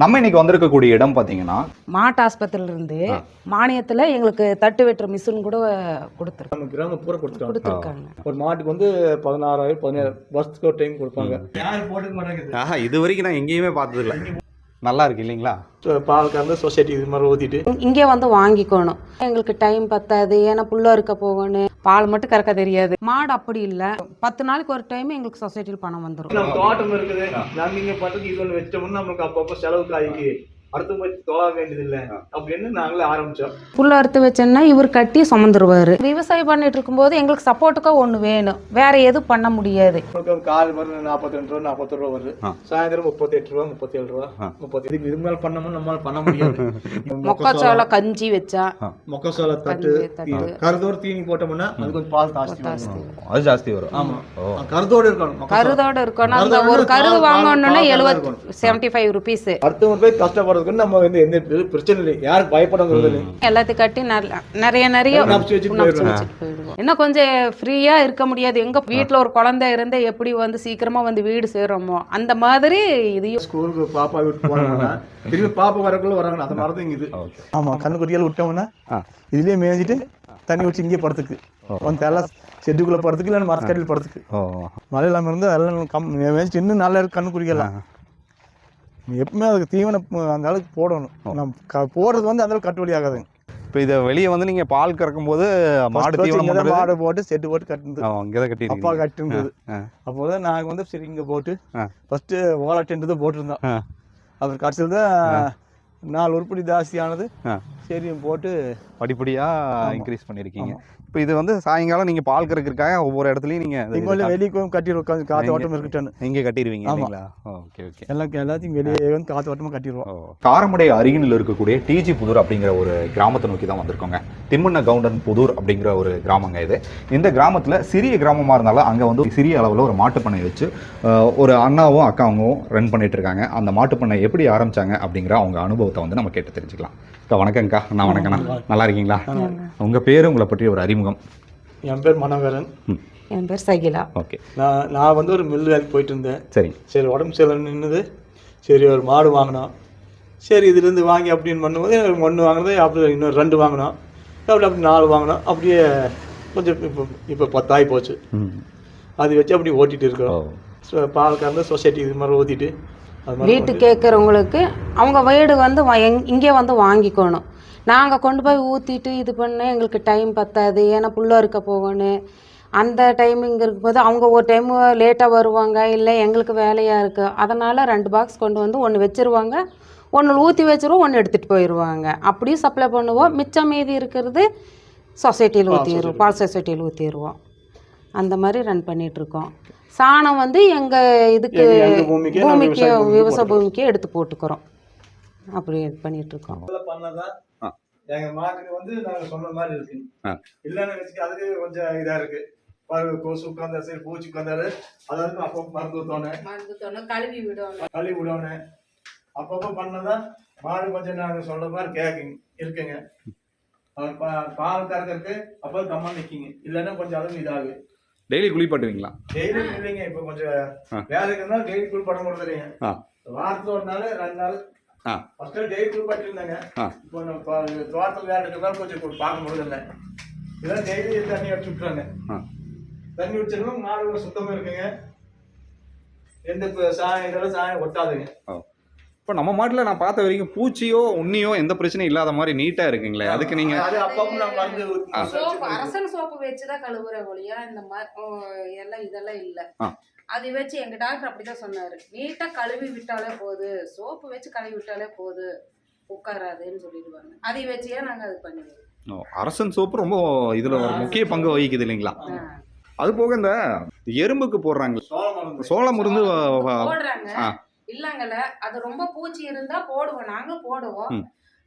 நம்ம இன்னைக்கு வந்திருக்கக்கூடிய இடம் பார்த்தீங்கன்னா மாட்டு ஆஸ்பத்திரியிலிருந்து மானியத்தில் எங்களுக்கு தட்டு வெட்டுற மிஷின் கூட கொடுத்துருக்காங்க. நம்ம கிராம பூரா கொடுத்துருக்காங்க. ஒரு மாட்டுக்கு வந்து 16,000 17 வருஷத்துக்கு ஒரு டைம் கொடுப்பாங்க. யாரும் போட்டுக்க மாட்டாங்க. இது வரைக்கும் நான் எங்கேயுமே பார்த்தது இல்லை. நல்லா இருக்கு இல்லைங்களா? பால் கறந்து சொசைட்டி இது மாதிரி ஊற்றிட்டு இங்கே வந்து வாங்கிக்கணும். எங்களுக்கு டைம் பத்தாது, ஏன்னா புள்ள இருக்க போகணும், பால் மட்டும் கறக்க தெரியாது. மாடு அப்படி இல்லை, 10 நாளைக்கு ஒரு டைம் எங்களுக்கு சொசைட்டியில் பணம் வந்துடும். நம்ம தோட்டம் இருக்குது, நாங்கள் இங்கே பண்ணுறதுக்கு இது ஒன்று வச்சோம்னா நம்மளுக்கு அப்பப்போ செலவுக்கு ஆகி அடுத்து போய் தொழ வேண்டியது இல்லை அப்படின்னு நாங்களே ஆரம்பித்தோம். புள்ள அறுத்து வச்சோன்னா இவர் கட்டி சுமந்துருவாரு. விவசாயம் பண்ணிட்டு இருக்கும்போது எங்களுக்கு சப்போர்ட்டுக்கா ஒன்று வேணும், வேற எதுவும் பண்ண முடியாது. கால் வரும் 42 ரூபா 40 ரூபா வருது, சாயந்தரம் 38 ரூபா 37 ரூபா 30. இதுக்கு மேலே பண்ணோம்னா நம்மளால பண்ண முடியாது. மொக்காச்சோள கஞ்சி வச்சா, மொக்காச்சோள தட்டு கருதோடு தீனி போட்டோம்னா அது கொஞ்சம் பால் ஜாஸ்தி, அது ஜாஸ்தி வரும். ஆமா, கருதோடு இருக்கணும். கருதோடு இருக்கணும். அந்த ஒரு கரு வாங்கணும்னா 75 ருபீஸ். அடுத்தவங்க போய் கஷ்டப்படுறதுக்கு நம்ம வந்து எந்த பிரச்சனை இல்லை, யாருக்கு பயப்படுறது இல்லை. எல்லாத்தையும் கட்டி நிறைய போயிடுவோம். இன்னும் கொஞ்சம் ஃப்ரீயா இருக்க முடியாது. எங்க வீட்டுல ஒரு குழந்தை இருந்தா எப்படி வந்து சீக்கிரமா வந்து வீடு சேருமோ அந்த மாதிரி இதையும். ஸ்கூலுக்கு பாப்பா விட்டு போனாங்கன்னா திரும்பி பாப்பா வரக்குள்ள வராங்க, அந்த மாதிரி தான் இது. ஆமா, கண்ணுக்குட்டியால் விட்டோம்னா இதுலயே மேய்ஞ்சிட்டு தண்ணி வச்சு இங்கே படத்துக்கு வந்து எல்லாம் செட்டுக்குள்ள படத்துக்கு இல்லை மரக்கட்டில் படத்துக்கு. மழை இல்லாமல் இருந்தால் எல்லாம் மேய்ச்சிட்டு இன்னும் நல்லா இருக்கு. கண்ணுக்குட்டியெல்லாம் எப்பவுமே அதுக்கு தீவனம் அந்த அளவுக்கு போடணும். நம்ம போடுறது வந்து அந்த அளவுக்கு கட்டுவலி ஆகாதுங்க. இப்போ இதை வெளியே வந்து நீங்கள் பால் கறக்கும் போது மாடு தீவனம் மாடு போட்டு செட்டு போட்டு கட்டுறது இங்கே தான் கட்டி அப்பா கட்டுறது. அப்போ தான் நாங்கள் வந்து சரி இங்கே போட்டு ஃபஸ்ட்டு ஓலா டென்ட் தான் போட்டிருந்தோம். அப்புறம் கடைசியில் தான் 4 உருப்படி ஜாஸ்தியானது சரி போட்டு படிப்படியாக இன்க்ரீஸ் பண்ணியிருக்கீங்க. இப்போ இது வந்து சாயங்காலம் நீங்கள் பால் கறக்கிறதுக்காக ஒவ்வொரு இடத்துலையும் நீங்கள் வெளியே கட்டிடுவோம், காற்று ஓட்டம் இருக்கட்டும் இங்கே கட்டிடுவீங்க. ஆமாங்களா? Okay okay. எல்லாத்தையும் வெளியே வந்து காற்று ஓட்டமாக கட்டிடுவோம். காரமடை அருகில் இருக்கக்கூடிய டிஜி புதூர் அப்படிங்கிற ஒரு கிராமத்தை நோக்கி தான் வந்திருக்கோங்க. திம்மண்ண கவுண்டன் புதூர் அப்படிங்கிற ஒரு கிராமங்க இது. இந்த கிராமத்தில் சிறிய கிராமமாக இருந்தாலும் அங்கே வந்து சிறிய அளவில் ஒரு மாட்டுப்பண்ணை வச்சு ஒரு அண்ணாவும் அக்காவும் ரன் பண்ணிட்டு இருக்காங்க. அந்த மாட்டுப்பண்ணை எப்படி ஆரம்பிச்சாங்க அப்படிங்கிற அவங்க அனுபவத்தை வந்து நம்ம கேட்டு தெரிஞ்சுக்கலாம். அக்கா வணக்கங்க்கா. அண்ணா வணக்கண்ணா. நல்லா இருக்கீங்களா? உங்கள் பேர், உங்களை பற்றி ஒரு அறிமுகம். என் பேர் மனோகரன். என் பேர் சகிலா. ஓகே. நான் வந்து ஒரு மில் வேலைக்கு போயிட்டு இருந்தேன். சரி உடம்பு சரியில்லை நின்றுது. சரி ஒரு மாடு வாங்கினோம். சரி இதுலேருந்து வாங்கி அப்படின்னு பண்ணும்போது 1 வாங்கினது, அப்படி இன்னொரு 2 வாங்கினோம், அப்படி 4 வாங்கினோம். அப்படியே கொஞ்சம் இப்போ 10 ஆகி போச்சு. அது வச்சு அப்படி ஓட்டிகிட்டு இருக்கோம். பால் கறந்து சொசைட்டி இது மாதிரி ஊற்றிட்டு வீட்டு கேட்குறவங்களுக்கு அவங்க வீடு வந்து இங்கே வந்து வாங்கிக்கணும். நாங்கள் கொண்டு போய் ஊற்றிட்டு இது பண்ண எங்களுக்கு டைம் பத்தாது, ஏன்னா புள்ள இருக்க போகணும். அந்த டைமிங் இருக்கும்போது அவங்க ஒரு டைம் லேட்டாக வருவாங்க, இல்லை எங்களுக்கு வேலையாக இருக்குது. அதனால் 2 பாக்ஸ் கொண்டு வந்து 1 வச்சுருவாங்க, 1 ஊற்றி வச்சுருவோம், 1 எடுத்துகிட்டு போயிடுவாங்க. அப்படியும் சப்ளை பண்ணுவோம். மிச்சம் மீதி இருக்கிறது சொசைட்டியில் ஊற்றிடுவோம், பால் சொசைட்டியில் ஊற்றிடுவோம். அந்த மாதிரி ரன் பண்ணிகிட்ருக்கோம். சாணம் வந்து எங்கள் இதுக்கு பூமிக்கு விவசாய பூமிக்கு எடுத்து போட்டுக்கிறோம். அப்படி இது பண்ணிகிட்ருக்கோம். எங்கள் மாட்டுக்கு வந்து நாங்கள் சொன்ன மாதிரி இருக்கு. இல்லைன்னு வச்சுக்க அதுக்கு கொஞ்சம் இதாக இருக்குது. கொசு உட்காந்தாரு, சரி பூச்சி உட்காந்தாரு, அதாவது அப்பப்போ மருந்து ஊற்றணும், கழுவி விடணும். அப்பப்போ பண்ணதான் மாடு கொஞ்சம் நாங்கள் சொல்ற மாதிரி இருக்குங்க. பால் கறக்கிறதுக்கு அப்போ கம்மா நிற்கிங்க, இல்லைன்னா கொஞ்சம் அளவு இதாகு. டெய்லி குளிப்பாட்டுவீங்களா? டெய்லி இல்லைங்க, இப்போ கொஞ்சம் வேலைக்கு இருந்தாலும் டெய்லி குளிப்பாட்ட முடியாது இல்லைங்க. வாரத்தில் 1 நாள் 2 நாள் ஃபர்ஸ்ட் டெய்லி குளிப்பாட்டி இருந்தாங்க. இப்போ தோட்டத்தில் வேலை இருக்கிறதால கொஞ்சம் பார்க்க முடியல. இதெல்லாம் டெய்லி தண்ணி அடிச்சு விட்டுறாங்க. தண்ணி வச்சிருந்தோம், மாடு சுத்தமாக இருக்குங்க. எந்த இதெல்லாம் சாயம் ஒட்டாதுங்க. இப்போ நம்ம மாட்டில் நான் பார்த்த வரைக்கும் பூச்சியோ உண்ணியோ எந்த பிரச்சனையும் இல்லாத மாதிரி நீட்டாக இருக்குங்களே, அதுக்கு நீங்கள் அரசன் சோப்பு வச்சுதான் கழுவுற ஒழியா இந்த மாதிரி எல்லாம் இதெல்லாம் இல்லை. அதை வச்சு எங்க டாக்டர் அப்படிதான் சொன்னாரு, நீட்டா கழுவி விட்டாலே போகுது, சோப்பு வச்சு கழுவி விட்டாலே போகுது, உட்காராதுன்னு சொல்லிடுவாங்க. அதை வச்சே நாங்க அது பண்ணுவோம். அரசன் சோப்பு ரொம்ப இதுல ஒரு முக்கிய பங்கு வகிக்குது இல்லைங்களா? அது போக இந்த எறும்புக்கு போடுறாங்க சோள மருந்து போடுறாங்க இல்லங்கல்ல, அது ரொம்ப பூச்சி இருந்தா போடுவோம், நாங்களும் போடுவோம்.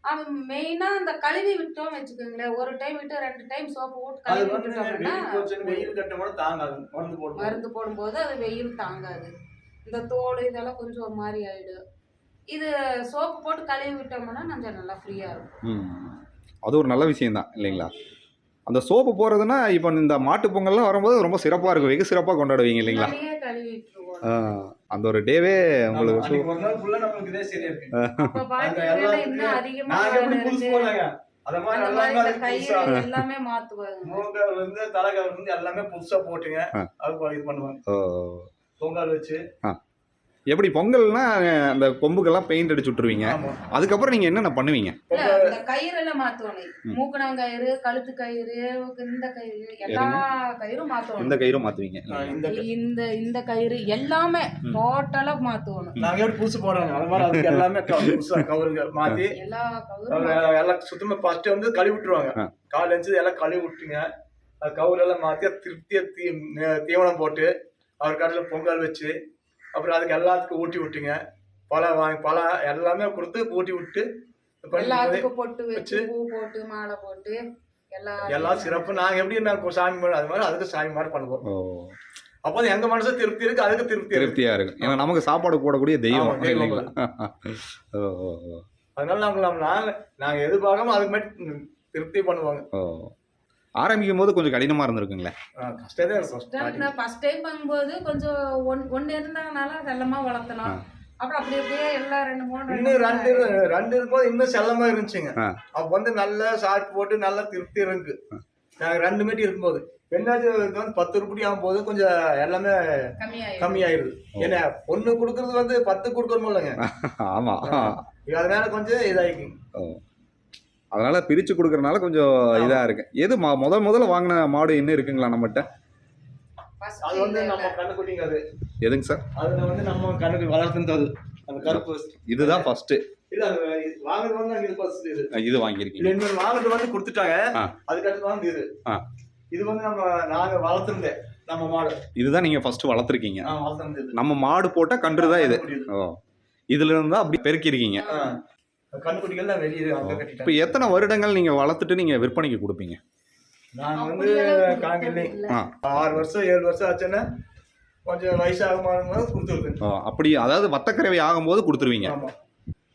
அவன் மெயினா அந்த கழுவி விட்டோம் வச்சுக்கோங்களேன், ஒரு டைம் விட்டு 2 டைம் சோப்பு போட்டு கழுவி விட்டுட்டோம்னா மருந்து போடும்போது அது வெயில் தாங்காது, இந்த தோல் இதெல்லாம் கொஞ்சம் ஒரு மாதிரி ஆயிடும். இது சோப்பு போட்டு கழுவி விட்டோம்னா கொஞ்சம் நல்லா ஃப்ரீயா இருக்கும். அது ஒரு நல்ல விஷயம் தான் இல்லைங்களா? அந்த சோப்பு போறதுன்னா இப்போ இந்த மாட்டு பொங்கல்லாம் வரும்போது ரொம்ப சிறப்பா இருக்கும், வெகு சிறப்பா கொண்டாடுவீங்க இல்லைங்களா? கழுவி விட்டுருவோம். அந்த ஒரு டேவே உங்களுக்கு அன்னைக்கு ஒரு நாள் ஃபுல்லா நம்மளுக்கு இதே சரியா இருக்கு. அப்ப பாத்தீங்கன்னா இன்னும் அதிகமா நாங்க எப்படி புதுசு போனாங்க அத மாதிரி அந்த மாதிரி எல்லாமே இந்த புதுசா கயிறு எல்லாமே மாத்துவாங்க. மூங்கல் இருந்து தலைகால் இருந்து எல்லாமே புதுசா போட்டுங்க. அதுக்கு இது பண்ணுவாங்க. பொங்கல் வச்சு எப்படி பொங்கல்னா அந்த கொம்புக்கெல்லாம் பெயிண்ட் அடிச்சு விட்டுருவீங்க. அதுக்கப்புறம் நீங்க என்னென்ன பண்ணுவீங்க? இந்த கயிறு எல்லாம் மாத்துவாங்க. மூக்கணாங்கயிறு, கழுத்து கயிறு, இந்த கயிறு எல்லா கயிறும் மாத்துவாங்க. இந்த கயிறும் மாத்துவீங்க. இந்த கயிறு எல்லாமே டோட்டலா மாத்துவாங்க. நாங்க எப்படி புதுசு போறாங்க அது மாதிரி அதுக்கு எல்லாமே புதுசா கவருங்க மாத்தி எல்லா கயிறும் எல்லாம் சுத்தமா ஃபர்ஸ்ட் வந்து கழுவி விட்டுருவாங்க. கால் எழுந்து எல்லாம் கழுவி விட்டுங்க. கவுரு எல்லாம் மாத்தி திருப்தியா தீவனம் போட்டு அவர் கடையில் பொங்கல் வச்சு அப்புறம் அதுக்கு எல்லாத்துக்கும் ஊட்டி விட்டுங்க. பழம் எல்லாமே கொடுத்து ஊட்டி விட்டு எல்லாத்துக்கும் பொட்டு வச்சு பூ போட்டு மாலை போட்டு எல்லாம் சிறப்பு. நாங்க எப்படி நாங்க சாமி அது மாதிரி அதுக்கு சாமி மாதிரி பண்ணுவோம். அப்போ எங்க மனசு திருப்தி இருக்கு, அதுக்கு திருப்தியா இருக்கு. ஏன்னா நமக்கு சாப்பாடு போடக்கூடிய தெய்வம் இல்லைங்களா? அதனால நாங்க எதிர்பார்க்காம அதுக்கு மாதிரி திருப்தி பண்ணுவாங்க. ஆரம்பிக்கும் போது கொஞ்சம் கடினமா இருந்திருக்குங்களே? ஃபர்ஸ்ட் டைம் பண்ணும்போது கொஞ்சம் ஒன்னு இருந்தாங்கனால செல்லமா வளர்த்தலாம். அப்புறம் அப்படி அப்படியே எல்லாம் ரெண்டு இருக்கும்போது இன்னும் செல்லமா இருந்துச்சுங்க. அப்ப வந்து நல்லா சாப்பிட்டு போட்டு நல்லா திருப்தி இருக்கு. நாங்க 2 மீட்டர் இருக்கும்போது பெண்ணாச்சு வந்து 10 ரூபாய் ஆகும் போது கொஞ்சம் எல்லாமே கம்மியாயிருது. ஏன்னா 1 கொடுக்கறது வந்து 10 கொடுக்கணும் இல்லைங்க. ஆமா, அதனால கொஞ்சம் இதாயிக்குங்க. அதனால பிரிச்சு கொடுக்கறதுனால கொஞ்சம் இதா இருக்கு. எது முதல்ல வாங்கின மாடு இன்னும் இருக்குங்களா நம்மகிட்ட? அது வந்து நம்ம கண்ணுக்குட்டிங்க. அது எதுங்க சார்? அதுல வந்து நம்ம கண்ணுக்கு வளர்த்துனது அந்த கருப்பு. இதுதான் ஃபர்ஸ்ட். இல்ல அது வாங்குறது வந்து இது ஃபர்ஸ்ட். இது வாங்கிருக்கீங்க. இன்னொரு வாங்குறது வந்து கொடுத்துட்டாங்க. அதுக்கு அடுத்து வந்து இது வந்து நாங்க வளர்த்துனது நம்ம மாடு. இதுதான் நீங்க ஃபர்ஸ்ட் வளர்த்துருக்கீங்க. வளர்த்துனது நம்ம மாடு போட்ட கன்று தான் இது. இதுல இருந்தா அப்படி பெருக்கி இருக்கீங்க. கண்ணுக்குட்டிகள் தான் வெளியே அங்க கட்டிட்டாங்க. இப்போ எத்தனை வருடங்கள் நீங்க வளர்த்துட்டு நீங்க விற்பனைக்கு கொடுப்பீங்க? நாங்க வந்து காங்கிலி 6 வருஷம் 7 வருஷம் ஆச்சுன்னா கொஞ்சம் வயசாகும்போது கொடுத்துருக்கோம். அப்படி அதாவது வத்தக்கறவை ஆகும்போது கொடுத்துருவீங்க. ஆமா.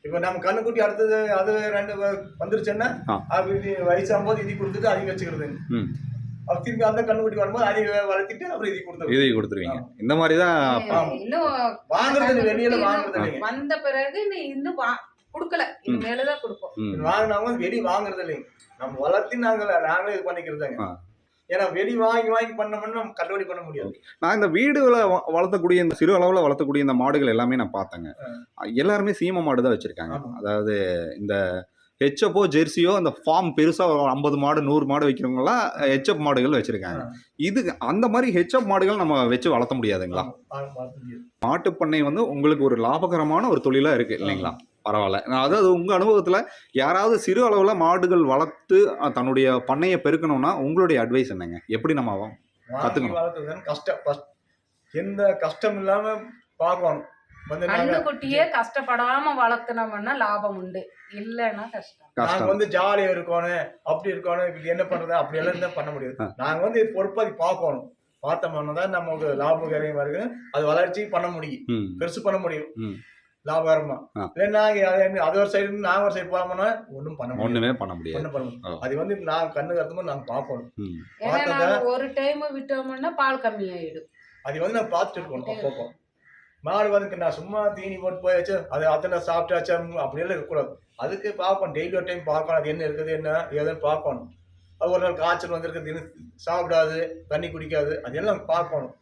இப்போ நம்ம கண்ணுக்குட்டி அடுத்தது அது 2 வந்துருச்சுன்னா அது வயசாகும் போது இது கொடுத்துட்டு அதிகம் வச்சுக்கிறதுங்க. திரும்பி அந்த கண்ணுக்குட்டி வரும்போது அதை வளர்த்திட்டு அப்புறம் இதை கொடுத்துருவீங்க. இந்த மாதிரி தான் வாங்குறது வெளியில வாங்குறது வந்த பிறகு நீ இன்னும் கொடுக்கல, இனிமேலதான் கொடுப்போம். வாங்கினவங்க வெளி வாங்குறது இல்லைங்க. நம்ம வளர்த்தி நாங்களே இது பண்ணிக்கிறதாங்க. ஏன்னா வெளி வாங்கி பண்ணோம்னா நம்ம கட்டுப்படி பண்ண முடியாது. நான் இந்த வீடுகளை வளர்த்தக்கூடிய இந்த சிறு அளவில் வளர்த்தக்கூடிய இந்த மாடுகள் எல்லாமே நான் பார்த்தேங்க. எல்லாருமே சீம மாடு தான் வச்சிருக்காங்க. அதாவது இந்த ஹெச்எப்போ ஜெர்சியோ அந்த ஃபார்ம் பெருசாக 50 மாடு 100 மாடு வைக்கிறவங்களாம் ஹெச்எப் மாடுகள் வச்சிருக்காங்க. இது அந்த மாதிரி ஹெச்எப் மாடுகள் நம்ம வச்சு வளர்த்த முடியாதுங்களா? மாட்டுப்பண்ணை வந்து உங்களுக்கு ஒரு லாபகரமான ஒரு தொழிலாக இருக்கு இல்லைங்களா? பரவாயில்ல. அதாவது உங்க அனுபவத்துல யாராவது சிறு அளவுல மாடுகள் வளர்த்து தன்னுடைய பண்ணையை பெருக்கணும்னா உங்களுடைய அட்வைஸ் என்னங்க? எப்படி நம்ம கத்துக்கணும்? கஷ்டம் எந்த கஷ்டம் இல்லாம பார்க்கணும். கண்ணுக்குட்டியே கஷ்டப்படாம வளர்த்தனோம்னா லாபம் உண்டு, இல்லைன்னா கஷ்டம். நாங்க வந்து ஜாலியா இருக்கணும், அப்படி இருக்கணும், இப்படி என்ன பண்றது அப்படி எல்லாம் தான் பண்ண முடியாது. நாங்க வந்து பொறுப்பாதி பார்க்கணும். பார்த்தோம்னா தான் நமக்கு லாபகரம் வருது. அது வளர்ச்சி பண்ண முடியும், பெருசு பண்ண முடியும் லாபகரமா. இல்லைன்னா அது ஒரு சைடு நாங்க ஒரு சைடு போனோம்னா ஒண்ணுமே பண்ண முடியாது. அது வந்து நான் கண்ணு கருத்துமோ நாங்க பார்க்கணும். ஒரு டைம் விட்டோம்னா பால் கம்மியாயிடும். அது வந்து நான் பார்த்துட்டு இருக்கணும். அப்பப்போ மாடு வந்து நான் சும்மா தீனி போட்டு போயாச்சு அது அத்தனை சாப்பிட்டாச்சு அப்படியெல்லாம் இருக்கக்கூடாது. அதுக்கு பார்க்கணும், டெய்லி ஒரு டைம் பார்க்கணும். அது என்ன இருக்குது என்ன ஏதுன்னு பார்க்கணும். அது ஒரு நாள் காய்ச்சல் வந்திருக்கு, சாப்பிடாது, தண்ணி குடிக்காது, அதெல்லாம் பார்க்கணும்.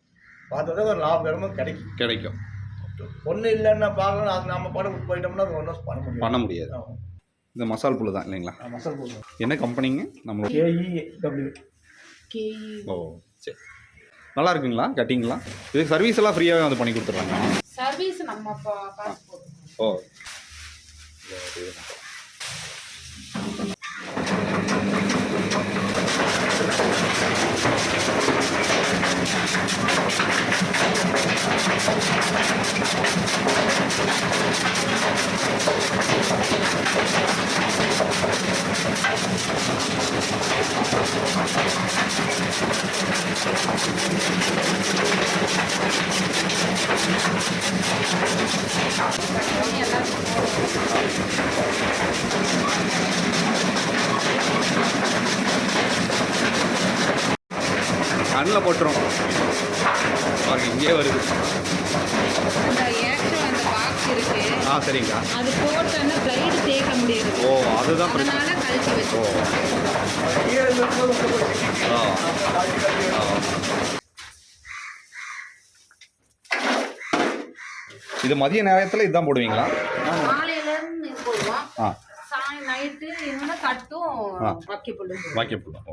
பார்த்தா தான் ஒரு லாபகரமாக கிடைக்கும். ஒன்றும் இல்லைன்னா பார்க்கணும். அது நம்ம படம் போயிட்டோம்னா அது ஒன்றும் பண்ண முடியாது. இந்த மசால் புல்லு தான் இல்லைங்களா? மசால் புல்லு என்ன கம்பெனிங்க? நம்மளோட ஓ சரி. நல்லா இருக்குங்களா கட்டிங்களா? இது சர்வீஸ் எல்லாம் ஃப்ரீயாகவே வந்து பண்ணி கொடுத்துட்றாங்க. சர்வீஸ் நம்ம காசு போடுறோம். ஓ கண்ணில் போட்டுரும். இங்கே வருது. ஆ சரிங்கக்கா. அது போட்டோன்னா பிளைடு தேய்க்க முடியாது. ஓ அதுதான் பிரச்சனை. அதனால கழிச்சு வச்சு. ஓ ஆ இது மதிய நேரத்தில் இதுதான் போடுவீங்களா? காலையிலேருந்து இது போடுவோம். ஆ சாய் நைட்டு இன்னும் கட்டும் வைக்கப்புல்லு. வைக்கப்புல்லு. ஓ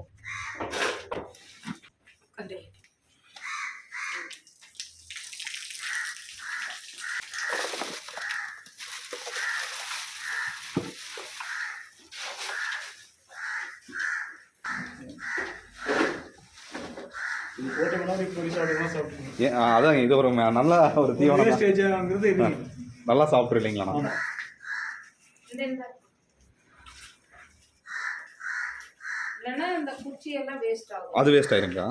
அதான் இது ஒரு நல்ல ஒரு தீவனம். நல்லா சாப்பிட்றீங்களா? இல்லைன்னா இந்த குச்சி எல்லாம் வேஸ்ட் ஆகும். அது வேஸ்ட் ஆயிருங்கா.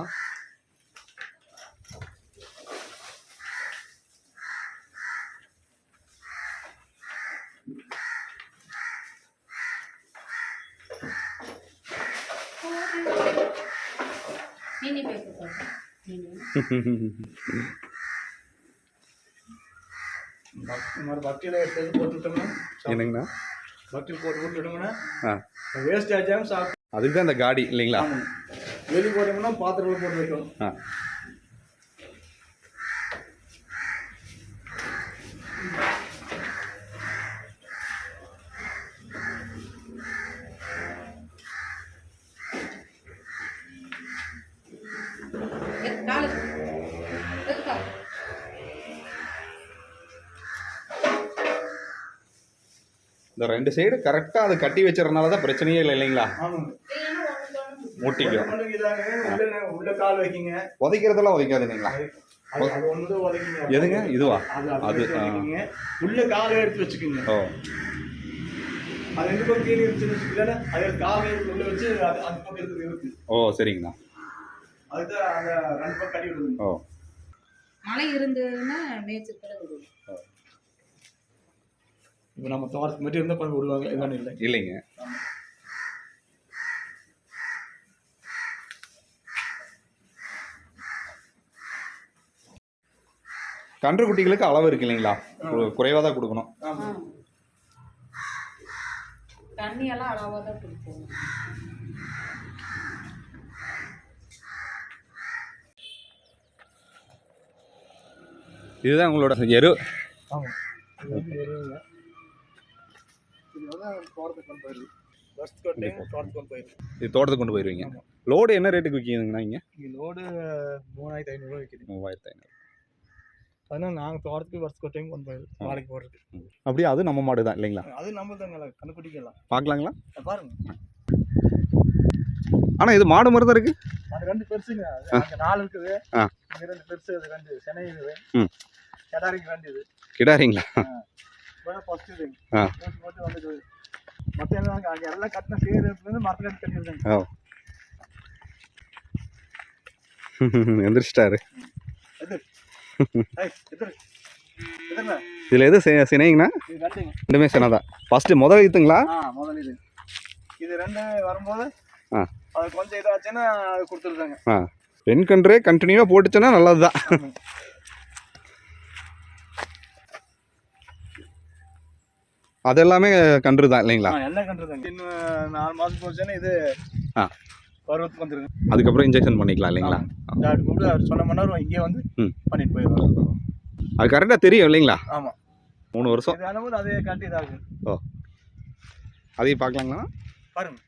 என்னங்கண்ணா பக்டியில் போட்டு விட்டுட்டோம்னா வேஸ்ட் ஆச்சாமல் சாப்பிட்டு அதுக்கு தான் இந்த காடி இல்லைங்களா? வெளியே போட்டோம்னா பாத்திரங்கள் போட்டு வைக்கணும். இந்த ரெண்டு சைடு கரெக்டாக அதை கட்டி வச்சறதுனால தான் பிரச்சனையே இல்லை இல்லைங்களா? மூட்டிக்கும். உள்ள கால் வைக்கிங்க. உதைக்கிறதெல்லாம் உதைக்காது இல்லைங்களா? எதுங்க இதுவா? அது உள்ள காலை எடுத்து வச்சுக்கோங்க. ஓ அது ரெண்டு பக்கம் கீழே வச்சுக்கல, அது காலை உள்ள வச்சு அது அந்த பக்கம் இருக்கு. ஓ சரிங்கண்ணா. அதுதான் அந்த ரெண்டு பக்கம் கட்டி விடுங்க. ஓ மழை இருந்ததுன்னா மேய்ச்சல் விடுவோம். இப்போ நம்ம தோட்டத்துக்கு மட்டும் இருந்தால் பண்ணி விடுவாங்க, என்னன்னு இல்லை இல்லைங்க. கன்று குட்டிகளுக்கு அளவு இருக்கு இல்லைங்களா? குறைவாக தான் கொடுக்கணும். தண்ணி எல்லாம் அளவாக தான் கொடுப்போம். இதுதான் உங்களோட எரு. ஆமாம், இது தோட்டத்துக்கு கொண்டு போயிருவீங்க. லோடு என்ன ரேட்டுக்கு விற்கிதுங்கண்ணா? இங்கே லோடு 3500 விற்கிது. 3500. அதனால் நாங்கள் தோட்டத்துக்கு வருஷத்துக்கு ஒரு டைம் கொண்டு போயிடுது வாடகைக்கு போடுறது. அப்படியே அது நம்ம மாடு தான் இல்லைங்களா? அது நம்ம தாங்க கண்ணுக்குட்டிக்கலாம். பார்க்கலாங்களா? பாருங்க. ஆனால் இது மாடு மாதிரி தான் இருக்கு. அது ரெண்டு பெருசுங்க. அங்கே 4 இருக்குது. இங்கே 2 பெருசு, அது 2 சென்னை இருக்குது. கிடாரிங்க 2 இது. கிடாரிங்களா? ஃபர்ஸ்ட் இது போட்டு வந்துட்டு மற்ற எல்லாம் அங்கே எல்லாம் கட்டின சேரு மரத்தில் கட்டியிருக்காங்க. ஓ எந்திரிச்சிட்டாரு. இதில் எது சினைங்கண்ணா? ரெண்டுமே சினை தான். ஃபஸ்ட்டு முதல் ஈத்துங்களா? முதல் இது 2 வரும்போது அது கொஞ்சம் இதாச்சுன்னா அது கொடுத்துருக்காங்க. பெண் கன்று கண்டினியூவாக போட்டுச்சுன்னா நல்லது தான். அது எல்லாமே கன்று தான் இல்லைங்களா? எல்லாம் கன்று தான். இன்னும் 4 மாதம் போச்சுன்னா இது பருவத்துக்கு வந்துருங்க. அதுக்கப்புறம் இன்ஜெக்ஷன் பண்ணிக்கலாம் இல்லைங்களா? சொன்ன மணி நேரம் இங்கே வந்து பண்ணிட்டு போயிடுவாங்க. அது கரெக்டாக தெரியும் இல்லைங்களா? ஆமாம், 3 வருஷம் ஆனபோது அதே காட்டி இதாகும். ஓ அதையும் பார்க்கலாங்களா? பாருங்க.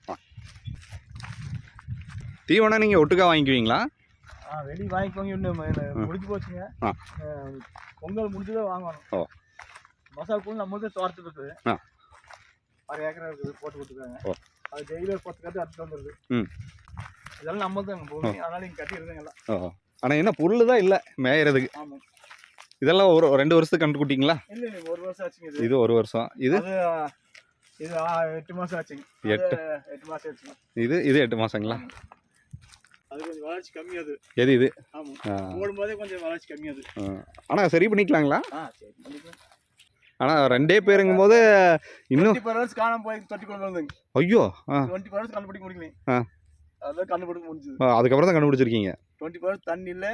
தீவனம் நீங்கள் ஒட்டுக்கா வாங்கிக்குவீங்களா? வெளியே வாங்கிக்கோங்க. இன்னும் முடிஞ்சு போச்சுங்க. பொங்கல் முடிஞ்சுதான் வாங்கணும். ஓ மசாலா பூ நம்ம வந்து தோட்டத்துக்கு இருக்குது. 6 ஏக்கரா இருக்குது, போட்டு கொடுத்துருக்காங்க. அது டெய்லி ஒரு 10 கட்டு அறுத்து வந்துடுது. இதெல்லாம் நம்ம தான் பூமி, அதனால இங்கே கட்டி இருக்காங்க எல்லாம். ஓ ஆனால் என்ன பொருள் தான் இல்லை மேயறதுக்கு. ஆமாம், இதெல்லாம் ஒரு 2 வருஷத்துக்கு கண்டு குட்டிங்களா? இல்லை 1 வருஷம் ஆச்சுங்க. இது 1 வருஷம். இது 8 மாதம் ஆச்சுங்க. 8 மாதம் ஆச்சுங்க. இது 8 மாதங்களா? அது கொஞ்சம் வளர்ச்சி கம்மியாது. எது இது? ஆமாம், போடும்போதே கொஞ்சம் வளர்ச்சி கம்மியாது. ஆனால் சரி பண்ணிக்கலாங்களா? சரி பண்ணிக்கலாம். ஆனால் 2 பேருங்கும் போது இன்னும் 24 ஹவர்ஸ் காணாமல் போய் தொட்டி கொண்டு வந்துங்க. ஐயோ 24 ஹவர்ஸ் கண்டுபிடிக்க முடியல. அதான் கண்டுபிடிக்க முடிஞ்சது. அதுக்கப்புறம் தான் கண்டுபிடிச்சிருக்கீங்க. 24 ஹவர்ஸ் தண்ணி இல்லை,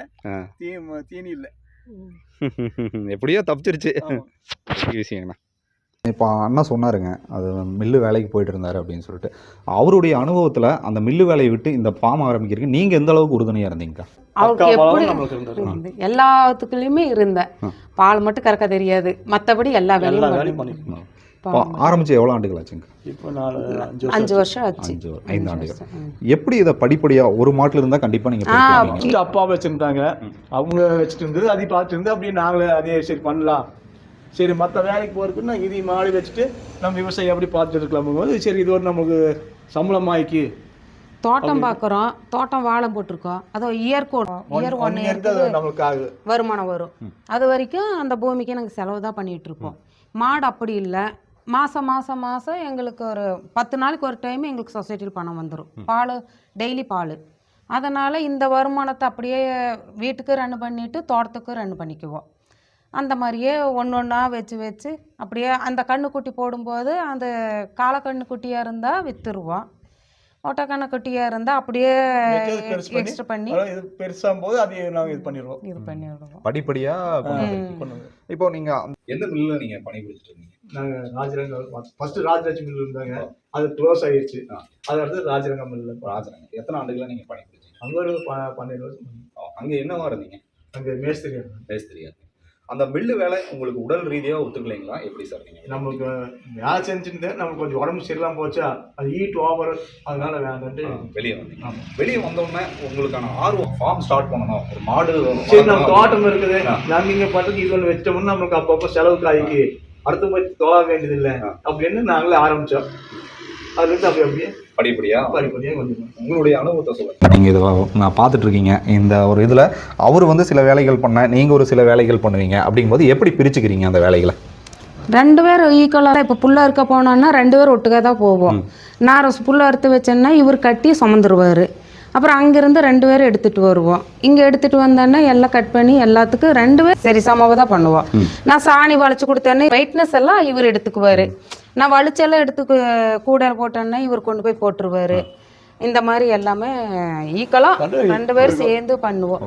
தீனி இல்லை. எப்படியோ தப்பிச்சிருச்சு விஷயங்கண்ணா. இப்போ அண்ணா சொன்னாருங்க, அது மில்லு வேலைக்கு போயிட்டு இருந்தாரு அப்படின்னு சொல்லிட்டு. அவருடைய அனுபவத்தில் அந்த மில்லு வேலையை விட்டு இந்த ஃபார்ம் ஆரம்பிக்கிறதுக்கு நீங்கள் எந்த அளவுக்கு உறுதுணையாக இருந்தீங்கக்கா? அவருக்கு எப்படி எல்லாத்துக்குள்ளேயுமே இருந்தேன். பால் மட்டும் கறக்க தெரியாது, மற்றபடி எல்லா வேலையும் பண்ணிக்கணும். ஆரம்பிச்சு எவ்வளோ ஆண்டுகள் ஆச்சுங்க? இப்போ 5 வருஷம் ஆச்சு. 5 ஆண்டுகள். எப்படி இதை படிப்படியாக ஒரு மாட்டில் இருந்தால் கண்டிப்பாக நீங்கள் அப்பா வச்சுருந்தாங்க, அவங்க வச்சுட்டு இருந்தது அதை பார்த்துட்டு இருந்து அப்படியே நாங்களே அதே சரி பண்ணலாம், சரி மற்ற வேலைக்கு போகிறதுக்கு நான் இதை மாடி வச்சுட்டு நம்ம விவசாயம் எப்படி பார்த்துட்டு இருக்கலாம் போது சரி இது ஒரு நமக்கு சம்பளமாயிக்கு தோட்டம் பார்க்குறோம், தோட்டம் வாழை போட்டிருக்கோம், அதோ இயர் 1 இயருக்கு நமக்கு வருமானம் வரும். அது வரைக்கும் அந்த பூமிக்கு நாங்கள் செலவு தான் பண்ணிகிட்டு இருப்போம். மாடு அப்படி இல்லை, மாதம் எங்களுக்கு ஒரு 10 நாளைக்கு ஒரு டைம் எங்களுக்கு சொசைட்டியில் பணம் வந்துடும், பால் டெய்லி பால். அதனால் இந்த வருமானத்தை அப்படியே வீட்டுக்கு ரன் பண்ணிவிட்டு தோட்டத்துக்கு ரன் பண்ணிக்குவோம். அந்த மாதிரியே ஒன்றா வச்சு அப்படியே அந்த கண்ணுக்குட்டி போடும்போது அந்த காலக்கண்ணுக்குட்டியாக இருந்தால் விற்றுருவோம், ஒட்டக்கண்ணு குட்டியாக இருந்தால் அப்படியே எக்ஸ்ட்ரா பண்ணி பெருசாகும் போது அதை நாங்கள் இது பண்ணிடுவோம் படிப்படியாக. இப்போ நீங்கள் எந்த மில்லில் நீங்கள் பணிபுரிச்சிட்டு இருந்தீங்க? நாங்கள் ராஜரங்கம் ஃபர்ஸ்ட் ராஜராஜ் மில் இருந்தாங்க, அது க்ளோஸ் ஆகிடுச்சு. அது அடுத்து ராஜரங்கம் மில்லில். ராஜரங்கம் எத்தனை ஆண்டுகளாக நீங்கள் பணிபுரிச்சிங்க? அங்கே ஒரு 12 வருஷம். அங்கே என்னவா இருந்தீங்க? அங்கே மேஸ்திரியா. அந்த மில்லு வேலை உங்களுக்கு உடல் ரீதியாக ஒத்துக்கலைங்களா? எப்படி சார் நீங்கள்? நமக்கு வேலை செஞ்சுட்டு நமக்கு கொஞ்சம் உடம்பு சரியில்லாமல் போச்சா, அது ஹீட் ஓவர், அதனால வேண்டான்ட்டு வெளியே வந்தீங்க. வெளியே வந்தோடனே உங்களுக்கான ஆர்வம் ஃபார்ம் ஸ்டார்ட் பண்ணணும், ஒரு மாடு சரி நம்ம தோட்டம் இருக்குது நாங்கள் இங்கே பண்ணுறது இது ஒன்று வச்சோம்னா நமக்கு அப்பப்போ செலவுக்கு ஆகிக்கு அடுத்த போய் தொழ வேண்டியதில்லை அப்படின்னு நாங்களே ஆரம்பித்தோம். அதுலேருந்து அப்படியே படிப்படியாக வந்துடும். உங்களுடைய அனுபவத்தை சொல்லுங்கள். நீங்கள் இதை நான் பார்த்துட்டு இருக்கீங்க, இந்த ஒரு இதில் அவர் வந்து சில வேலைகள் பண்ண, நீங்கள் ஒரு சில வேலைகள் பண்ணுவீங்க, அப்படிங்கும்போது எப்படி பிரிச்சுக்கிறீங்க அந்த வேலைகளை? 2 பேரும் ஈக்குவலாக. இப்போ புல்லை அறுக்க போனோன்னா 2 பேரும் ஒட்டுக்காக தான் போவோம். நான் புல்லை அறுத்து வச்சேன்னா இவர் கட்டி சுமந்துருவார், அப்புறம் அங்கேருந்து 2 பேரும் எடுத்துகிட்டு வருவோம். இங்கே எடுத்துகிட்டு வந்தோன்னா எல்லாம் கட் பண்ணி எல்லாத்துக்கும் 2 பேர் சரி சமமாக தான் பண்ணுவோம். நான் சாணி வளைச்சி கொடுத்தேன்னா வெயிட்னஸ் எல்லாம் இவர் எடுத்துக்குவார், நான் வலிச்செல்லாம் எடுத்து கூடையில் போட்டேன்னா இவர் கொண்டு போய் போட்டுருவார். இந்த மாதிரி எல்லாமே ஈக்குவலாக 2 பேரும் சேர்ந்து பண்ணுவோம்.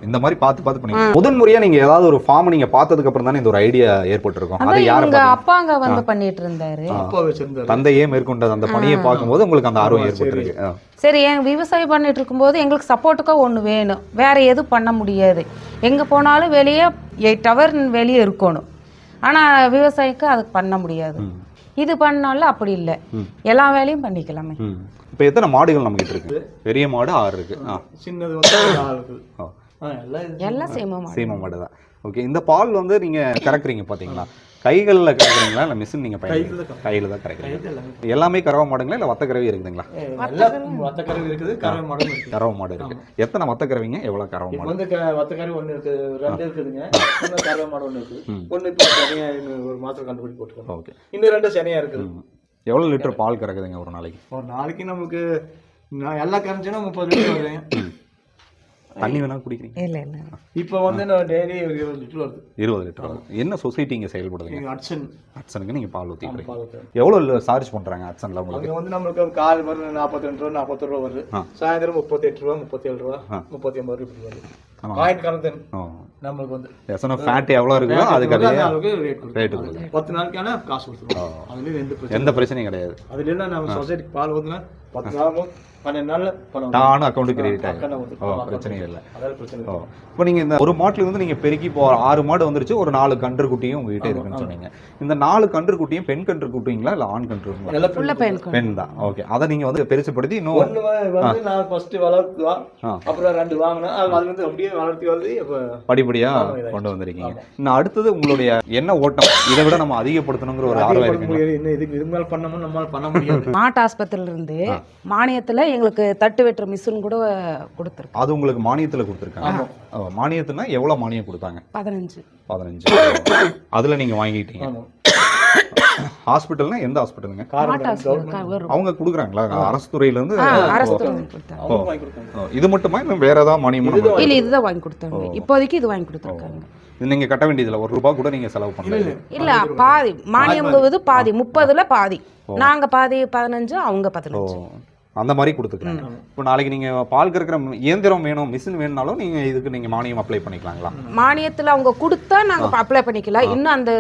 இந்த மாதிரி பார்த்து பண்ணி முதன் முறையாக நீங்கள் ஏதாவது ஒரு ஃபார்ம் நீங்கள் பார்த்ததுக்கு அப்புறம் தானே இந்த ஒரு ஐடியா ஏற்பட்டிருக்கும். அது யாருங்க? அப்பாங்க வந்து பண்ணிட்டு இருந்தாரு, தந்தையே மேற்கொண்டது அந்த பணியை பார்க்கும்போது உங்களுக்கு அந்த ஆர்வம் ஏற்பட்டிருக்கு. சரி, விவசாயம் பண்ணிட்டு இருக்கும்போது எங்களுக்கு சப்போர்ட்டுக்காக ஒன்று வேணும், வேற எதுவும் பண்ண முடியாது. எங்கே போனாலும் வெளியே 8 hour வெளியே இருக்கணும், ஆனால் விவசாயிக்கு அதுக்கு பண்ண முடியாது. இது பண்ணாலும் அப்படி இல்லை, எல்லா வேலையும் பண்ணிக்கலாமே. இப்போ எத்தனை மாடுகள் நம்மகிட்ட இருக்கு? பெரிய மாடு 6 இருக்கு, சின்னது வந்து 4 இருக்கு. எல்லாம் சீம மாடு தான். ஓகே, இந்த பால் வந்து நீங்க கறக்குறீங்க பாத்தீங்களா, கைகளில் கறக்குறீங்களா இல்லை மிஷின் நீங்கள் கையில் தான் கறக்குறீங்க? எல்லாமே கறவை மாடுங்களா இல்லை வத்த கறவை இருக்குதுங்களா? வத்த கறவை இருக்குது, கறவை மாடு இருக்குது. கறவை மாடு இருக்கு. எத்தனை வத்த கறவைங்க, எவ்வளோ கறவை மாடு? வந்து வத்த கறவை 1 இருக்குது, 2 இருக்குதுங்க. இன்னும் கறவை மாடு 1 இருக்குது. 1 இப்போ தனியாக ஒரு மாத்திரம் கண்டுபிடிச்சு போட்டுருக்கோம். ஓகே, இன்னும் 2 சனியாக இருக்குது. எவ்வளோ லிட்டர் பால் கறக்குதுங்க ஒரு நாளைக்கு? ஒரு நாளைக்கு நமக்கு நான் எல்லாம் கறந்துச்சுன்னா 30 லிட்டர் வருதுங்க. தண்ணி வேணா குடிக்கிறீங்க? இல்லை இல்லை, இப்போ வந்து நான் டெய்லி 20 லிட்டர் வருது. 20 லிட்டர் வருது. என்ன சொசைட்டி இங்கே செயல்படுதுங்க? அட்சனுக்கு நீங்கள் பால் ஊற்றிக்கிறீங்க. எவ்வளோ சார்ஜ் பண்ணுறாங்க அட்சனில் உங்களுக்கு? வந்து நம்மளுக்கு கால் வரும் 42 ரூபா 40 ரூபா வருது, சாயந்தரம் 38 ரூபா 37 ரூபா 39 ரூபா இப்படி வருது. பாயிண்ட் கணக்கு நம்மளுக்கு வந்து எத்தனை ஃபேட் எவ்வளோ இருக்குதோ அதுக்கு ரேட் கொடுக்குது. 10 நாளுக்கான காசு கொடுத்துருவோம். அதுலேயும் எந்த பிரச்சனையும் கிடையாது. அதுல நம்ம சொசைட்டிக்கு பால் ஊற்றுனா 10 நாளும் 12 நாள்ல தானும் அக்கௌண்ட்டுக்கு கிரெடிட் ஆகும். பிரச்சனையே இல்லை. இப்போ நீங்கள் இந்த ஒரு மாட்டில் வந்து நீங்கள் பெருக்கி இப்போ 6 மாடு வந்துருச்சு, ஒரு 4 கன்று குட்டியும் உங்ககிட்ட இருக்குன்னு சொன்னீங்க. இந்த 4 கன்று குட்டியும் பெண் கன்று குட்டிங்களா இல்லை ஆண் கன்று? பெண் தான். ஓகே, அதை நீங்கள் வந்து பெருசுப்படுத்தி இன்னும் வந்து நான் ஃபர்ஸ்ட் வளர்த்துதான், அப்புறம் 2 வாங்கினேன். அது வந்து அப்படியே வளர்த்தி வந்து படிப்படியாக கொண்டு வந்திருக்கீங்க. இன்னும் அடுத்தது உங்களுடைய என்ன ஓட்டம், இதை விட நம்ம அதிகப்படுத்தணுங்கிற ஒரு ஆர்வம் இருக்கு. இதுக்கு இதுமாதிரி பண்ணணும், நம்மளால பண்ண முடியாது. மாட்டு ஆஸ்பத்திரியில இருந்து மானியத்தில் எங்களுக்கு தட்டு வெட்டுற மிஷின் கூட கொடுத்துருக்கு. அது உங்களுக்கு மானியத்தில் கொடுத்துருக்காங்க? மானியத்துனா எவ்வளோ மானியம் கொடுத்தாங்க? 15. அதில் நீங்கள் வாங்கிட்டீங்க. ஹாஸ்பிட்டல்னா எந்த ஹாஸ்பிட்டலுங்க? அவங்க கொடுக்குறாங்களா அரசு துறையிலேருந்து? இது மட்டுமா இல்லை வேற ஏதாவது மானியம்? இல்லை, இதுதான் வாங்கி கொடுத்தாங்க இப்போதைக்கு, இது வாங்கி கொடுத்துருக்காங்க. இது நீங்கள் கட்ட வேண்டியதில்லை, 1 ரூபா கூட நீங்கள் செலவு பண்ணல? இல்லை, பாதி மானியம்ங்குவது பாதி, 30ல் பாதி. நாங்கள் பாதி 15, அவங்க 15. அந்த மாதிரி கொடுத்துக்கிறாங்க. இப்போ நாளைக்கு நீங்கள் பால் கறக்கிற இயந்திரம் வேணும், மிஷின் வேணும்னாலும் நீங்கள் இதுக்கு நீங்கள் மானியம் அப்ளை பண்ணிக்கலாங்களா? மானியத்தில் அவங்க கொடுத்தா நாங்கள் அப்ளை பண்ணிக்கலாம். இன்னும் அந்த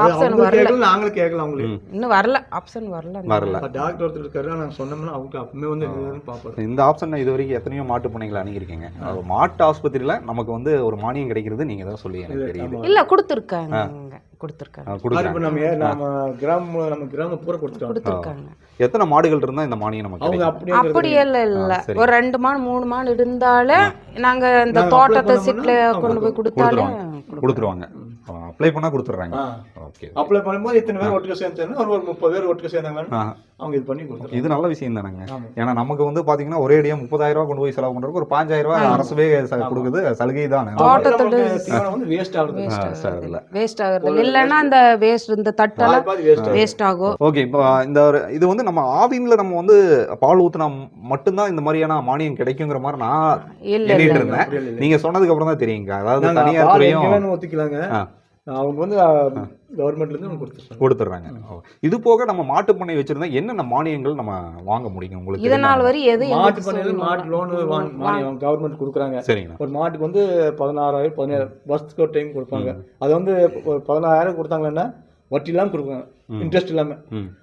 ஆப்ஷன் வரல. நாங்களும் கேட்கலாம் அவங்களுக்கு. இன்னும் வரல, ஆப்ஷன் வரல. டாக்டர் ஒருத்தர் இருக்காரு, நாங்கள் சொன்னோம்னா அவங்க அப்பவுமே வந்து பார்ப்போம். இந்த ஆப்ஷன் இது வரைக்கும் எத்தனையோ மாட்டு பண்ணைகளை அணுகிருக்கீங்க. மாட்டு ஆஸ்பத்திரியில் நமக்கு வந்து ஒரு மானியம் கிடைக்கிறது நீங்கள் தான் சொல்லி எனக்கு தெரியுது. இல்லை கொடுத்துருக்காங்க. எத்தனை மாடுகள் இருந்தா இந்த மானியம் நமக்கு? அப்படி இல்ல ஒரு 2 மாடு 3 மாடு இருந்தாலே நாங்க இந்த தோட்டத்தை சிட்ல கொண்டு போய் கொடுத்தாலே கொடுத்துருவாங்க. அப்ளை பண்ணா கொடுத்துறாங்க. ஓகே. அப்ளை பண்ணும்போது இத்தனை பேர் ஒட்டுக்க சேர்ந்தாங்க, ஒரு 30 பேர் ஒட்டுக்க சேர்ந்தாங்க, அவங்க இது பண்ணி கொடுத்தாங்க. இது நல்ல விஷயம் தானங்க. ஏன்னா நமக்கு வந்து பாத்தீங்கன்னா ஒரே அடியா 30,000 ரூபாய் கொண்டு போய் செலவு பண்றதுக்கு ஒரு 5,000 ரூபாய் அரசுவே கொடுக்குது, சலுகை தான். தோட்டத்தோட வந்து வேஸ்ட் ஆகுது. வேஸ்ட் ஆகுது. இல்லன்னா அந்த வேஸ்ட் இந்த தட்டெல்லாம் வேஸ்ட் ஆகும். ஓகே. இப்போ இந்த இது வந்து நம்ம ஆவின்ல நம்ம வந்து பால் ஊத்துனா மட்டும்தான் இந்த மாதிரியான மானியம் கிடைக்குங்கிற மாதிரி நான் எண்ணிட்டு இருந்தேன். நீங்க சொன்னதுக்கு அப்புறம் தான் தெரியுங்க. அதாவது தனியார் துறையும் ஒத்துக்கலாங்க, அவங்க வந்து கவர்மெண்ட்ல இருந்து கொடுத்துறாங்க. இது போக நம்ம மாட்டு பண்ணை வச்சிருந்தா என்னென்ன மானியங்கள் நம்ம வாங்க முடியும் உங்களுக்கு? இதனால் வரை எது மாட்டு பண்ணையில மாட்டு லோன் மானியம் கவர்மெண்ட் கொடுக்குறாங்க. சரிங்க. ஒரு மாட்டுக்கு வந்து 16,000 17 வருஷத்துக்கு ஒரு டைம் கொடுப்பாங்க. அது வந்து 16,000 கொடுத்தாங்கன்னா வட்டி இல்லாம கொடுப்பாங்க, இன்ட்ரெஸ்ட் இல்லாம.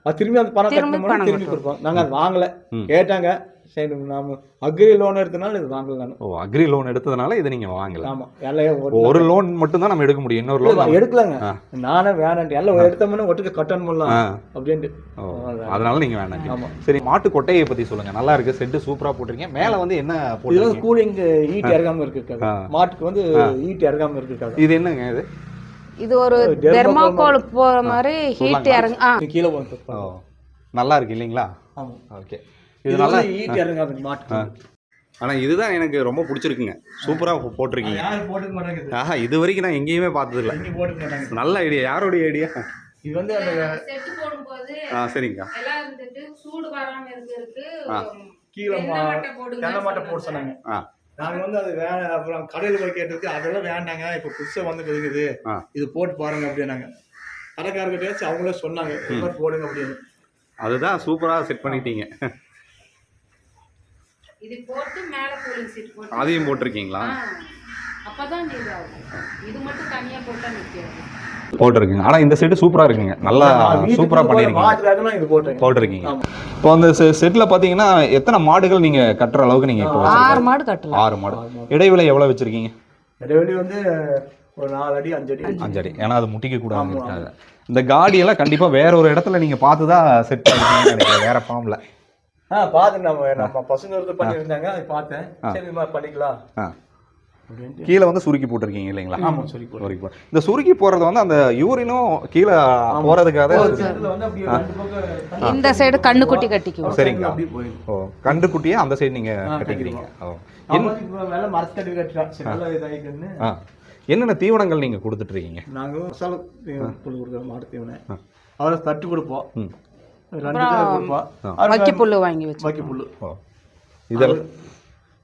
அது திரும்பி அந்த பணம் கட்டணும், திரும்பி கொடுப்பாங்க. நாங்க அது வாங்கல, கேட்டாங்க. சரி, நாம அக்ரி லோன் எடுத்தனால இது வாங்கல. அக்ரி லோன் எடுத்ததுனால இதை நீங்க வாங்கல. ஆமா, ஒரு லோன் மட்டும் தான் நம்ம எடுக்க முடியும், இன்னொரு லோன் எடுக்கலாங்க. நானே வேணாம், எல்லாம் எடுத்தோம்னா ஒட்டுக்க கட்டணும் அப்படின்ட்டு, அதனால நீங்க வேணாம். சரி, மாட்டு கொட்டையை பத்தி சொல்லுங்க. நல்லா இருக்கு, செட்டு சூப்பரா போட்டிருக்கீங்க. மேல வந்து என்ன போட்டு கூலிங் ஹீட் இறங்காம இருக்கு, மாட்டுக்கு வந்து ஹீட் இறங்காம இருக்கு. இது என்னங்க? இது ஒரு தெர்மாகோல் போற மாதிரி ஹீட் இறங்க கீழே போட்டு நல்லா இருக்கு இல்லைங்களா? ஓகே. இது நல்லா ஹீட் இறங்காது மாட்டுக்கு. ஆனா இதுதான் எனக்கு ரொம்ப பிடிச்சிருக்குங்க. சூப்பரா போட்டிருக்கீங்க. யாரும் போட்டுக்க மாட்டாங்க. ஆஹா, இது வரைக்கும் நான் எங்கேயுமே பார்த்தது இல்லை. போட்டுக்க மாட்டாங்க. நல்ல ஐடியா. யாரோடைய ஐடியா இது? வந்து அந்த செட் போடும்போது சரிங்க, எல்லாம் இருந்துட்டு சூடு வராம இருக்கு, கீழே தென்னை மாட்டை போட சொன்னாங்க. நாங்க வந்து அது வேணாம், அப்புறம் கடையில் போய் கேட்டிருக்கு, அதெல்லாம் வேண்டாங்க, இப்போ புதுசாக வந்து இருக்குது, இது போட்டு பாருங்க அப்படின்னாங்க. கடைக்காரர்கிட்ட அவங்களே சொன்னாங்க, இது மாதிரி போடுங்க அப்படின்னு. அதுதான் சூப்பரா செட் பண்ணிட்டீங்க. இது போட்டு மேல கூலிங் சீட் போட்டு அதையும் போட்டிருக்கீங்களா? அப்பதான் இது ஆகும். இது மட்டும் தனியா போட்டா நிக்காது. போட்டிருக்கீங்க. ஆனா இந்த செட் சூப்பரா இருக்குங்க. நல்லா சூப்பரா பண்ணிருக்கீங்க. இது போட்டிருக்கீங்க. இப்போ அந்த செட்ல பாத்தீங்கன்னா எத்தனை மாடுகள் நீங்க கட்டுற அளவுக்கு நீங்க இப்போ 6 மாடு கட்டலாம். 6 மாடு. இடைவெளி எவ்வளவு வச்சிருக்கீங்க? இடைவெளி வந்து ஒரு 4 அடி 5 அடி. 5 அடி. ஏன்னா அது முட்டிக்க கூடாது. இந்த காடி எல்லாம் கண்டிப்பா வேற ஒரு இடத்துல நீங்க பார்த்துதான் செட் பண்ணிருக்கீங்கன்னு நினைக்கிறேன், வேற ஃபார்ம்ல. பார்த்தேன், நம்ம பசங்க ஒருத்தர் பண்ணியிருந்தாங்க, அதை பார்த்தேன். சரி, பண்ணிக்கலாம். கீழே வந்து சுருக்கி போட்டிருக்கீங்க இல்லைங்களா? ஆமா, சுருக்கி போட்டு. இந்த சுருக்கி போறது வந்து அந்த யூரினும் கீழே போறதுக்காக இந்த சைடு கண்ணுக்குட்டி கட்டிக்குவோம். சரிங்களா? ஓ, கண்டுக்குட்டியே அந்த சைடு நீங்க கட்டிக்கிறீங்க. என்னென்ன தீவனங்கள் நீங்க கொடுத்துட்டு இருக்கீங்க? நாங்க மசாலா புல் கொடுக்குறோம், மாட்டு தீவனம். அவரை தட்டு கொடுப்போம், வக்கி புல்லு வாங்கி வச்சு. வக்கி புல்லு இதெல்லாம்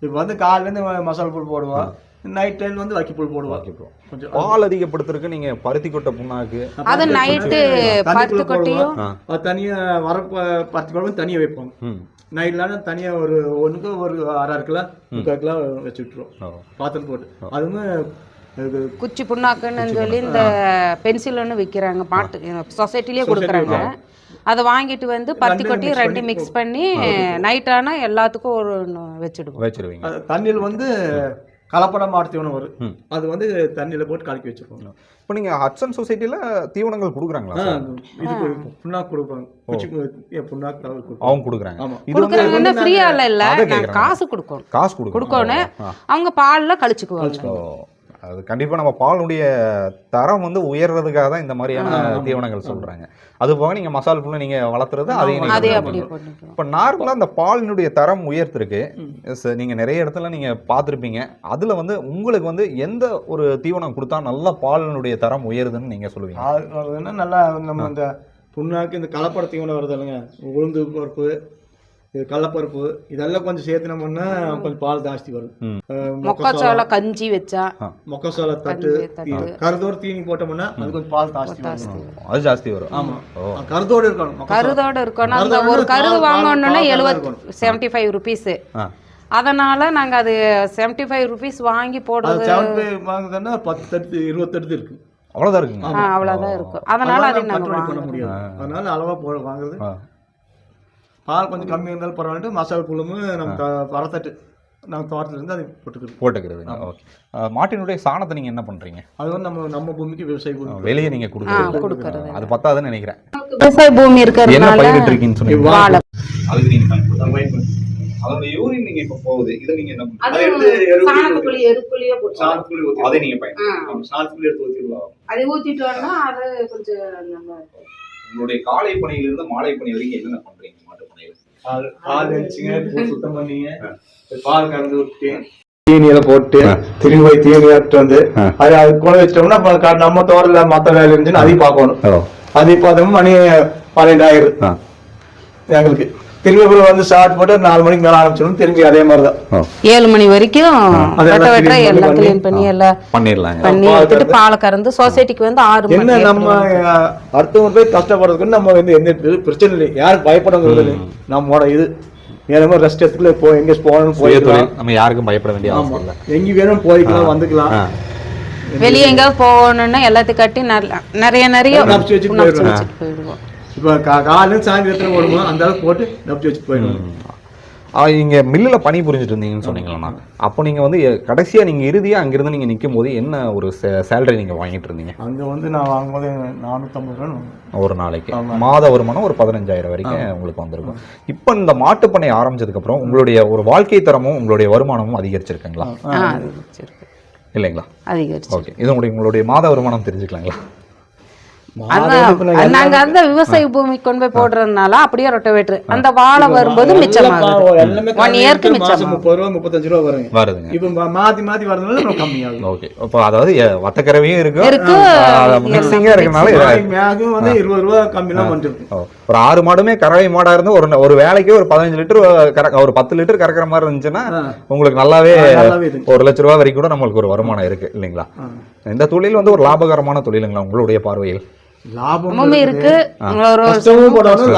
இப்போ வந்து காலையிலேருந்து மசாலா புல் போடுவோம், நைட் டைம் வந்து வக்கி புல் போடுவோம். கொஞ்சம் பால் அதிகப்படுத்துறதுக்கு நீங்க பருத்தி கொட்டை புண்ணாக்கு அது நைட்டு பருத்தி கொட்டையும் தனியா வர பருத்தி குழம்பு தனியா வைப்போம். நைட்லான தனியா ஒரு ஒன்றுக்கு ஒரு 6 கிலோ 3/4 கிலோ வச்சு விட்டுருவோம் பாத்திரம் போட்டு. அதுவுமே குச்சி புண்ணாக்குன்னு சொல்லி இந்த பென்சில் ஒன்று விற்கிறாங்க, பாட்டு சொசைட்டிலேயே கொடுக்குறாங்க. அதை வாங்கிட்டு வந்து பருத்தி கொட்டி 2 மிக்ஸ் பண்ணி நைட் ஆனால் எல்லாத்துக்கும் ஒரு வச்சிடுவீங்க. தண்ணியில் வந்து கலப்படம் மாட்டு தீவனம் வரும், அது வந்து தண்ணியில் போட்டு கலக்கி வச்சிருக்கோம். இப்போ நீங்கள் ஹட்சன் சொசைட்டியில் தீவனங்கள் கொடுக்குறாங்களா? இதுக்கு புண்ணாக்கு கொடுப்பாங்க, புண்ணாக்கு அவங்க கொடுக்குறாங்க. கொடுக்குறாங்கன்னா ஃப்ரீயா இல்லை, காசு கொடுக்கணும். காசு கொடுக்கணும். அவங்க பாலில் கழிச்சுக்குவாங்க. அது கண்டிப்பாக நம்ம பாலுடைய தரம் வந்து உயர்றதுக்காக தான் இந்த மாதிரியான தீவனங்கள் சொல்கிறாங்க. அது போக நீங்கள் மசால் புல்லை நீங்கள் வளர்த்துறது அதையும் இப்போ நார்மலாக இந்த பாலினுடைய தரம் உயர்த்திருக்கு. நீங்கள் நிறைய இடத்துல நீங்கள் பார்த்துருப்பீங்க. அதில் வந்து உங்களுக்கு வந்து எந்த ஒரு தீவனம் கொடுத்தா நல்லா பாலினுடைய தரம் உயருதுன்னு நீங்கள் சொல்லுவீங்க? நல்லா நம்ம இந்த புண்ணாக்கு இந்த கலப்பட தீவனம் வருது இல்லைங்க, உளுந்து பருப்பு இது கடலப்பருப்பு இதெல்லாம் கொஞ்சம் சேர்த்துனோம்னா கொஞ்சம் பால் ஜாஸ்தி வரும். மொக்கச்சோள கஞ்சி வச்சா, மொக்கசோள தட்டு, கருதோடு தீனி போட்டோம்னா அது கொஞ்சம் பால் ஜாஸ்தி வரும். அது ஜாஸ்தி வரும். ஆமா, கருதோடு இருக்கணும். கருதோடு இருக்கணும். அந்த ஒரு கருது வாங்கணும்னா 75 ருபீஸ். அதனால நாங்க அது 75 ருபீஸ் வாங்கி போடுறது. 75 வாங்குதுன்னா 10 தட்டு 20 தட்டு இருக்கு. அவ்வளவுதான் இருக்குங்க. அவ்வளவுதான் இருக்கும். அதனால அதை நாங்க பண்ண முடியாது. அதனால அளவா வாங்குறது. பால் கொஞ்சம் கம்மி இருந்தாலும் பரவாயில்ல. மசாலா புழுமு நம்ம வரத்தட்டு நம்ம தோட்டத்துல இருந்து அதை போட்டுக்கிறது. ஓகே. மாட்டினுடைய சாணத்தை நீங்க என்ன பண்றீங்க? அது வந்து நம்ம பூமிக்கு விவசாய பூமி வெளியே நீங்க கொடுக்குறது. அது பத்தாதுன்னு நினைக்கிறேன். விவசாய பூமி இருக்கிறதுனால என்ன பயிரிட்டு இருக்கீங்கன்னு சொன்னீங்க? வாழை. அதுக்கு நீங்க பயன்படுத்துங்க. அதோட யூரின் நீங்க இப்ப போகுது. இத நீங்க என்ன பண்றீங்க? அது எடுத்து சாணப்புளி எருப்புளியே போட்டு சாணப்புளி ஊத்தி அதை நீங்க பயன்படுத்துங்க. சாணப்புளி எடுத்து ஊத்திடுவாங்க. அதை ஊத்திட்டோம்னா அது கொஞ்சம் நல்லா இருக்கும். உங்களுடைய காலை பணியில இருந்து மாலை பணி வரைக்கும் என்னென்ன பண்றீங்க மாட்டு பணியில? பால் வச்சுங்க, சுத்தம் பண்ணீங்க, பால் கறந்து விட்டு தீனியில போட்டு திரும்பி போய் தீனி எடுத்து வந்து அது கூட வச்சிட்டோம்னா நம்ம தோட்டல மத்த வேலை இருந்துச்சுன்னு அதையும் பார்க்கணும். அதையும் பார்த்தோம்னா மணி 12 ஆயிரம் எங்களுக்கு. திரும்பி வந்து ஸ்டார்ட் போட்டு 4 மணிக்கு மேல ஆரம்பிச்சிடும். திரும்பி அதே மாதிரிதான் 7 மணி வரைக்கும் எல்லாம் கிளீன் பண்ணி எல்லாம் பண்ணிடலாம். பண்ணி எடுத்துட்டு பாலை கறந்து சொசைட்டிக்கு வந்து 6 என்ன நம்ம அடுத்தவங்க போய் கஷ்டப்படுறதுக்கு நம்ம வந்து எந்த பிரச்சனை இல்லை. யாரும் பயப்படுறது இல்லை. நம்மளோட இது வேணுமோ ரெஸ்ட் எடுத்துக்கல போ, எங்க போகணும் போயிடலாம். நம்ம யாருக்கும் பயப்பட வேண்டிய அவசியம் இல்லை. எங்க வேணும் போய்க்கலாம், வந்துக்கலாம். வெளியே எங்கேயாவது போகணும்னா எல்லாத்தையும் கட்டி நிறைய வச்சுட்டு போயிடுவோம். இப்போ காலையில் சாயந்தரத்தில் ஓடுமோ அந்த அளவுக்கு போட்டு நப்பி வச்சுட்டு போயிடுவோம். இங்கே மில்லில் பணி புரிஞ்சுட்டு இருந்தீங்கன்னு சொன்னீங்களா? அப்போ நீங்கள் வந்து கடைசியாக நீங்கள் இறுதியாக அங்கேருந்து நீங்கள் நிற்கும் போது என்ன ஒரு சேலரி நீங்கள் வாங்கிட்டு இருந்தீங்க? அங்கே வந்து நான் வாங்கும்போது 450 ரூபா ஒரு நாளைக்கு. மாத வருமானம் ஒரு 15,000 வரைக்கும் உங்களுக்கு வந்திருக்கும். இப்போ இந்த மாட்டுப்பண்ணை ஆரம்பிச்சதுக்கப்புறம் உங்களுடைய ஒரு வாழ்க்கை தரமும் உங்களுடைய வருமானமும் அதிகரிச்சிருக்குங்களா? இல்லைங்களா? அதிகரிச்சு. ஓகே. இது உங்களுடைய மாத வருமானம் தெரிஞ்சுக்கலாங்களா? நாங்க அந்த விவசாய பூமி கொண்டு போய் போடுறதுனால அப்படியே ரொட்டவேட்டர் அந்த வாழை வரும்போது மிச்சமாகும். 1 இயருக்கு மிச்சம் 30 ரூபா 35 ரூபா வருதுங்க. இப்போ மாத்தி மாத்தி வரதுனால கம்மியாகும். ஓகே. இப்போ அதாவது வத்தக்கரவையும் இருக்கு மிக்சிங்கா இருக்கனால மேகும் வந்து 20 ரூபா கம்மிலாம் வந்துருக்கு. ஒரு 6 மாடுமே கறவை மாடா இருந்து ஒரு வேலைக்கு ஒரு 15 லிட்டர் ஒரு 10 லிட்டர் கறக்கிற மாதிரி இருந்துச்சுன்னா உங்களுக்கு நல்லாவே 1 லட்ச ரூபா வரைக்கும் கூட நம்மளுக்கு ஒரு வருமானம் இருக்கு இல்லைங்களா? இந்த தொழில் வந்து ஒரு லாபகரமான தொழிலுங்களா உங்களுடைய பார்வையில்? லாபமும் இருக்கு,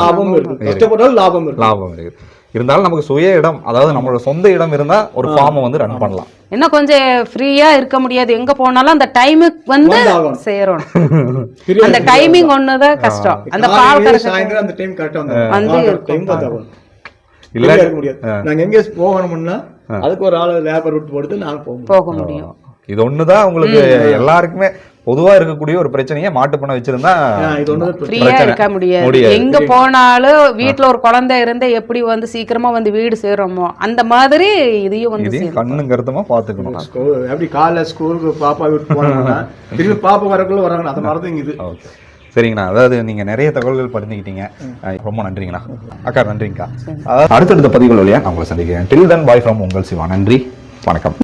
லாபம் இருக்கு. இருந்தாலும் நமக்கு சுய இடம், அதாவது நம்மளோட சொந்த இடம் இருந்தா ஒரு ஃபார்ம் வந்து ரன் பண்ணலாம். என்ன கொஞ்சம் ஃப்ரீயா இருக்க முடியாது. எங்க போனாலும் அந்த டைமுக்கு வந்து சேரணும். அந்த டைமிங் ஒண்ணுதான் கஷ்டம். அந்த பால் சாயந்தரம் அந்த டைம் கரெக்டா வந்து இல்ல முடியாது. நாங்க எங்க போகணும்னா அதுக்கு ஒரு ஆளு லேபர் விட்டு போட்டு நாங்க போக முடியும். இது ஒண்ணுதான் உங்களுக்கு எல்லாருக்குமே பொதுவா இருக்கக்கூடிய ஒரு பிரச்சனையே. மாட்டு பண்ண வச்சிருந்தா ஃப்ரீயா இருக்க முடியாது. எங்க போனாலும் வீட்டுல ஒரு குழந்தை இருந்தா எப்படி வந்து சீக்கிரமா வந்து வீடு சேருமோ அந்த மாதிரி இதையும் வந்து கண்ணும் கருத்துமா பாத்துக்கணும். எப்படி காலைல ஸ்கூலுக்கு பாப்பா விட்டு போனோம்னா திரும்பி பாப்பா வரக்குள்ள வராங்க. அது மாதிரிதான் இது. சரிங்கண்ணா. அதாவது நீங்க நிறைய தகவல்கள் பகிர்ந்துக்கிட்டீங்க. ரொம்ப நன்றிங்கண்ணா. அக்கா நன்றிங்கக்கா. அதாவது அடுத்தடுத்த பதிவுகள் வழியா நான் உங்களை சந்திக்கிறேன். டில் தென் பாய் ஃப்ரம் உங்கள் சிவா. நன்றி, வணக்கம்.